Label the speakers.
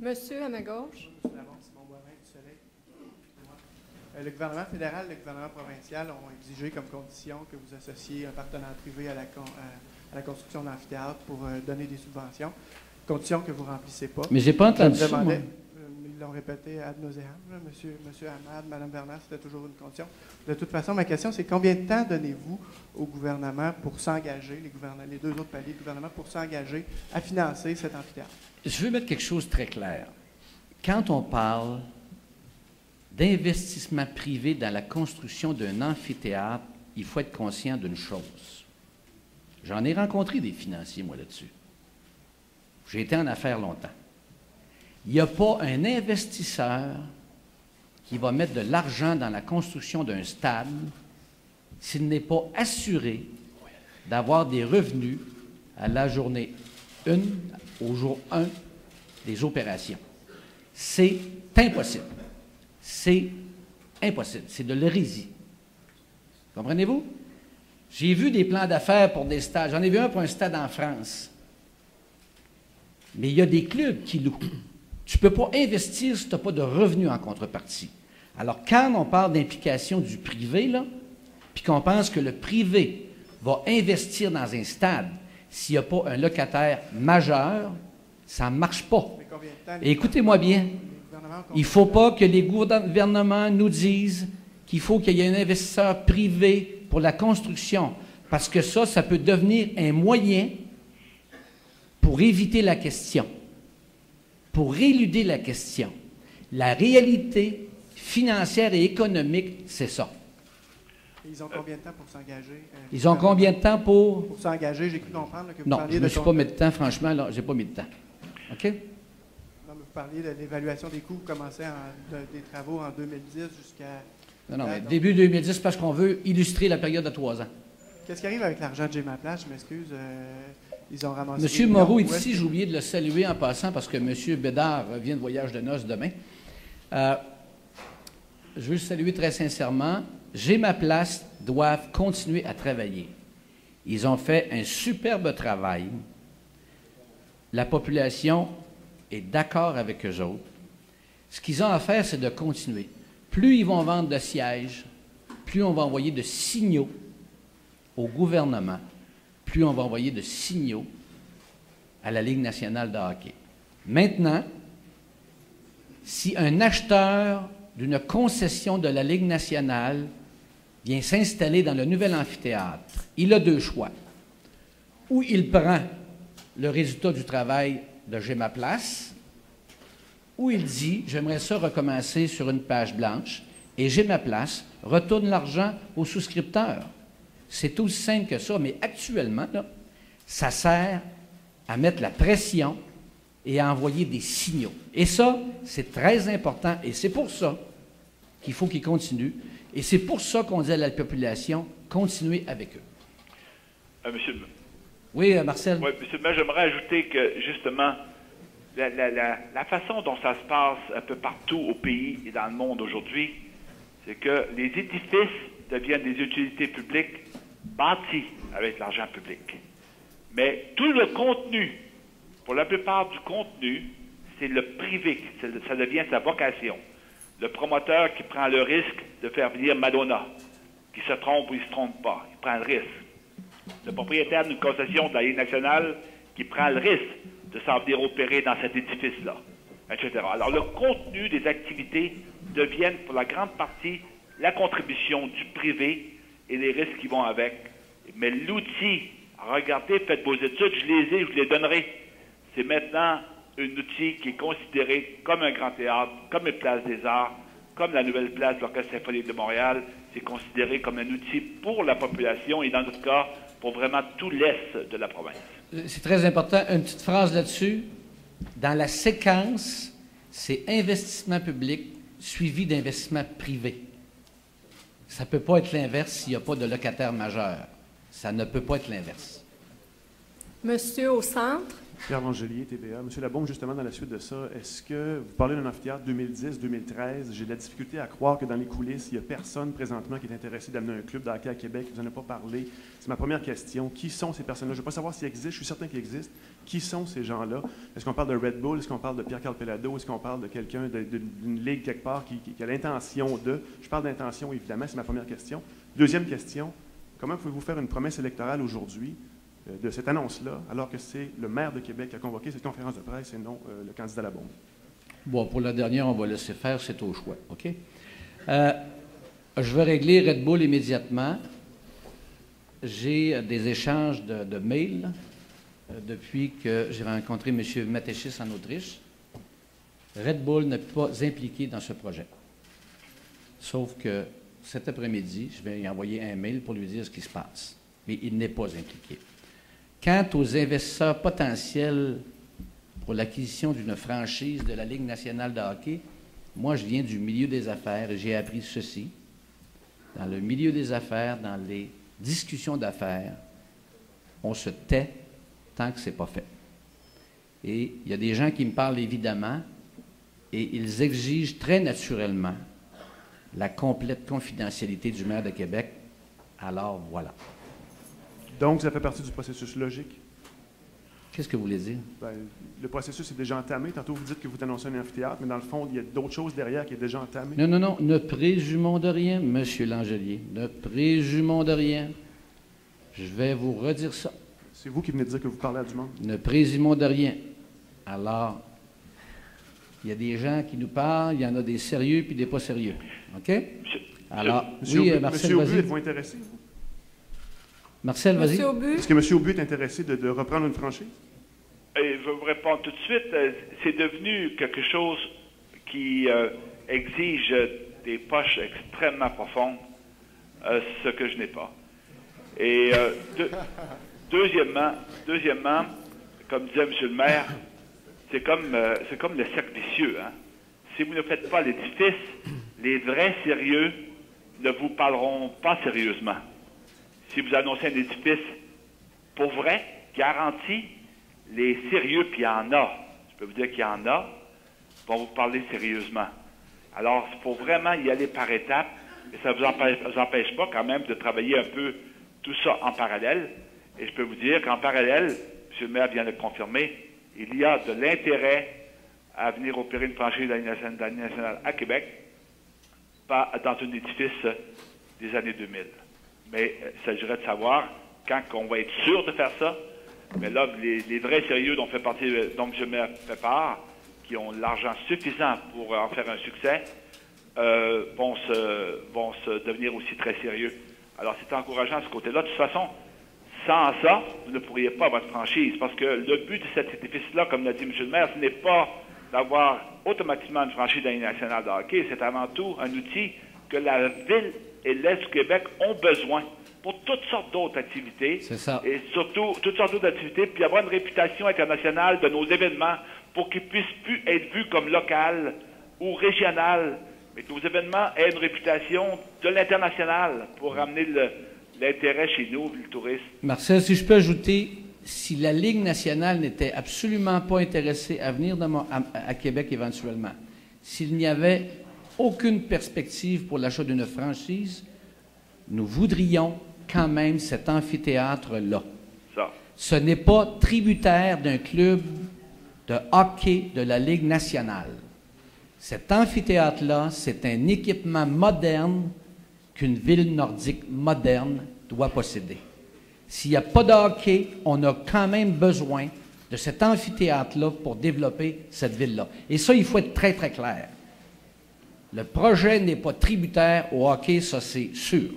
Speaker 1: Monsieur à ma gauche.
Speaker 2: Monsieur Lamont, Simon Boivin du Soleil. Le gouvernement fédéral et le gouvernement provincial ont exigé comme condition que vous associez un partenaire privé à la construction d'amphithéâtres pour donner des subventions. Condition que vous ne remplissez pas.
Speaker 3: Mais je n'ai pas entendu ça, moi.
Speaker 2: Ils l'ont répété ad nauseam. Monsieur Hamad, Mme Bernard, c'était toujours une condition. De toute façon, ma question, c'est combien de temps donnez-vous au gouvernement pour s'engager, les deux autres paliers du gouvernement, pour s'engager à financer cet amphithéâtre?
Speaker 3: Je veux mettre quelque chose de très clair. Quand on parle d'investissement privé dans la construction d'un amphithéâtre, il faut être conscient d'une chose. J'en ai rencontré des financiers, moi, là-dessus. J'ai été en affaires longtemps. Il n'y a pas un investisseur qui va mettre de l'argent dans la construction d'un stade s'il n'est pas assuré d'avoir des revenus à la journée 1, au jour 1 des opérations. C'est impossible. C'est impossible. C'est de l'hérésie. Comprenez-vous? J'ai vu des plans d'affaires pour des stades. J'en ai vu un pour un stade en France. Mais il y a des clubs qui louent. Tu ne peux pas investir si tu n'as pas de revenus en contrepartie. Alors, quand on parle d'implication du privé, là, puis qu'on pense que le privé va investir dans un stade s'il n'y a pas un locataire majeur, ça ne marche pas. Et écoutez-moi bien, il ne faut pas que les gouvernements nous disent qu'il faut qu'il y ait un investisseur privé pour la construction, parce que ça peut devenir un moyen pour éviter la question, pour éluder la question. La réalité financière et économique, c'est ça.
Speaker 2: Ils ont combien de temps pour s'engager?
Speaker 3: Ils ont combien de temps pour...
Speaker 2: Pour s'engager, j'ai cru comprendre que vous
Speaker 3: non,
Speaker 2: parliez
Speaker 3: je ne
Speaker 2: de...
Speaker 3: me suis pas mis de temps, franchement, là, je n'ai pas mis de temps. OK?
Speaker 2: Non, mais vous parliez de l'évaluation des coûts, vous commencez des travaux en 2010 jusqu'à...
Speaker 3: Non, mais début 2010, parce qu'on veut illustrer la période de 3 ans.
Speaker 2: Qu'est-ce qui arrive avec l'argent de Gémaplace? Je m'excuse. Ils ont ramassé...
Speaker 3: Monsieur Moreau est ici, j'ai oublié de le saluer en passant parce que Monsieur Bédard revient de voyage de noces demain. Je veux le saluer très sincèrement. Gémaplace doivent continuer à travailler. Ils ont fait un superbe travail. La population est d'accord avec eux autres. Ce qu'ils ont à faire, c'est de continuer. Plus ils vont vendre de sièges, plus on va envoyer de signaux au gouvernement, plus on va envoyer de signaux à la Ligue nationale de hockey. Maintenant, si un acheteur d'une concession de la Ligue nationale vient s'installer dans le nouvel amphithéâtre, il a deux choix. Ou il prend le résultat du travail de Gémaplace, ou il dit « J'aimerais ça recommencer sur une page blanche » et Gémaplace retourne l'argent aux souscripteurs. C'est aussi simple que ça, mais actuellement, là, ça sert à mettre la pression et à envoyer des signaux. Et ça, c'est très important, et c'est pour ça qu'il faut qu'ils continuent, et c'est pour ça qu'on dit à la population, continuez avec eux.
Speaker 4: Monsieur...
Speaker 3: Oui, Marcel?
Speaker 4: Oui, monsieur le maire, j'aimerais ajouter que, justement, la façon dont ça se passe un peu partout au pays et dans le monde aujourd'hui, c'est que les édifices deviennent des utilités publiques bâties avec l'argent public. Mais tout le contenu, pour la plupart du contenu, c'est le privé, ça devient sa vocation. Le promoteur qui prend le risque de faire venir Madonna, qui se trompe ou il ne se trompe pas, il prend le risque. Le propriétaire d'une concession de la Ligue nationale qui prend le risque de s'en venir opérer dans cet édifice-là, etc. Alors, le contenu des activités deviennent, pour la grande partie, la contribution du privé et les risques qui vont avec. Mais l'outil, regardez, faites vos études, je les ai, je vous les donnerai. C'est maintenant un outil qui est considéré comme un grand théâtre, comme une place des arts, comme la nouvelle place de l'Orchestre symphonique de Montréal. C'est considéré comme un outil pour la population et, dans notre cas, pour vraiment tout l'Est de la province.
Speaker 3: C'est très important. Une petite phrase là-dessus. Dans la séquence, c'est investissement public suivi d'investissement privé. Ça ne peut pas être l'inverse s'il n'y a pas de locataire majeur. Ça ne peut pas être l'inverse.
Speaker 1: Monsieur au centre.
Speaker 5: Pierre Langelier, TBA. Monsieur Labaume, justement, dans la suite de ça, est-ce que vous parlez d'un amphithéâtre 2010-2013? J'ai de la difficulté à croire que dans les coulisses, il n'y a personne présentement qui est intéressé d'amener un club de hockey à Québec. Vous n'en avez pas parlé. C'est ma première question. Qui sont ces personnes-là? Je ne veux pas savoir s'ils existent. Je suis certain qu'ils existent. Qui sont ces gens-là? Est-ce qu'on parle de Red Bull? Est-ce qu'on parle de Pierre Calpelado? Est-ce qu'on parle de quelqu'un d'une ligue quelque part qui a l'intention de... Je parle d'intention, évidemment, c'est ma première question. Deuxième question, comment pouvez-vous faire une promesse électorale aujourd'hui de cette annonce-là, alors que c'est le maire de Québec qui a convoqué cette conférence de presse et non le candidat à la bombe?
Speaker 3: Bon, pour la dernière, on va laisser faire, c'est au choix, OK? Je vais régler Red Bull immédiatement. J'ai des échanges de mails depuis que j'ai rencontré M. Matechis en Autriche. Red Bull n'est pas impliqué dans ce projet. Sauf que cet après-midi, je vais lui envoyer un mail pour lui dire ce qui se passe. Mais il n'est pas impliqué. Quant aux investisseurs potentiels pour l'acquisition d'une franchise de la Ligue nationale de hockey, moi, je viens du milieu des affaires et j'ai appris ceci. Dans le milieu des affaires, dans les discussions d'affaires, on se tait tant que ce n'est pas fait. Et il y a des gens qui me parlent évidemment et ils exigent très naturellement la complète confidentialité du maire de Québec. Alors, voilà.
Speaker 5: Donc, ça fait partie du processus logique?
Speaker 3: Qu'est-ce que vous voulez dire?
Speaker 5: Bien, le processus est déjà entamé. Tantôt, vous dites que vous annoncez un amphithéâtre, mais dans le fond, il y a d'autres choses derrière qui est déjà entamé.
Speaker 3: Non, non, non. Ne présumons de rien, M. Langelier. Ne présumons de rien. Je vais vous redire ça.
Speaker 5: C'est vous qui venez de dire que vous parlez à du monde.
Speaker 3: Ne présumons de rien. Alors, il y a des gens qui nous parlent, il y en a des sérieux puis des pas sérieux. OK? Alors, oui, Marcel, vas-y.
Speaker 5: Êtes-vous intéressé, vous?
Speaker 3: Marcel, vas-y.
Speaker 1: Monsieur Aubu.
Speaker 5: Est-ce que M. Aubu est intéressé de reprendre une franchise?
Speaker 4: Et je vais vous répondre tout de suite. C'est devenu quelque chose qui exige des poches extrêmement profondes, ce que je n'ai pas. Et deuxièmement, comme disait M. le maire, c'est comme le cercle vicieux. Hein? Si vous ne faites pas l'édifice, les vrais sérieux ne vous parleront pas sérieusement. Si vous annoncez un édifice pour vrai, garanti, les sérieux, puis il y en a, je peux vous dire qu'il y en a, vont vous parler sérieusement. Alors, il faut vraiment y aller par étapes, et ça ne vous empêche pas quand même de travailler un peu tout ça en parallèle. Et je peux vous dire qu'en parallèle, M. le maire vient de le confirmer, il y a de l'intérêt à venir opérer une franchise de la Ligue nationale à Québec, pas dans un édifice des années 2000. Mais il s'agirait de savoir quand on va être sûr de faire ça. Mais là, les vrais sérieux dont M. le maire fait part, qui ont l'argent suffisant pour en faire un succès, vont se devenir aussi très sérieux. Alors, c'est encourageant de ce côté-là. De toute façon, sans ça, vous ne pourriez pas votre franchise, parce que le but de cet édifice-là, comme l'a dit M. le maire, ce n'est pas d'avoir automatiquement une franchise de la Ligue nationale de hockey, c'est avant tout un outil que la Ville et l'Est du Québec ont besoin pour toutes sortes d'autres activités.
Speaker 3: C'est ça.
Speaker 4: Et surtout, toutes sortes d'autres activités, puis avoir une réputation internationale de nos événements pour qu'ils puissent plus être vus comme local ou régional, mais que nos événements aient une réputation de l'international pour ramener l'intérêt chez nous, le tourisme.
Speaker 3: Marcel, si je peux ajouter, si la Ligue nationale n'était absolument pas intéressée à venir à Québec éventuellement, s'il n'y avait aucune perspective pour l'achat d'une franchise, nous voudrions quand même cet amphithéâtre-là. Ce n'est pas tributaire d'un club de hockey de la Ligue nationale. Cet amphithéâtre-là, c'est un équipement moderne qu'une ville nordique moderne doit posséder. S'il n'y a pas de hockey, on a quand même besoin de cet amphithéâtre-là pour développer cette ville-là. Et ça, il faut être très, très clair. Le projet n'est pas tributaire au hockey, ça c'est sûr.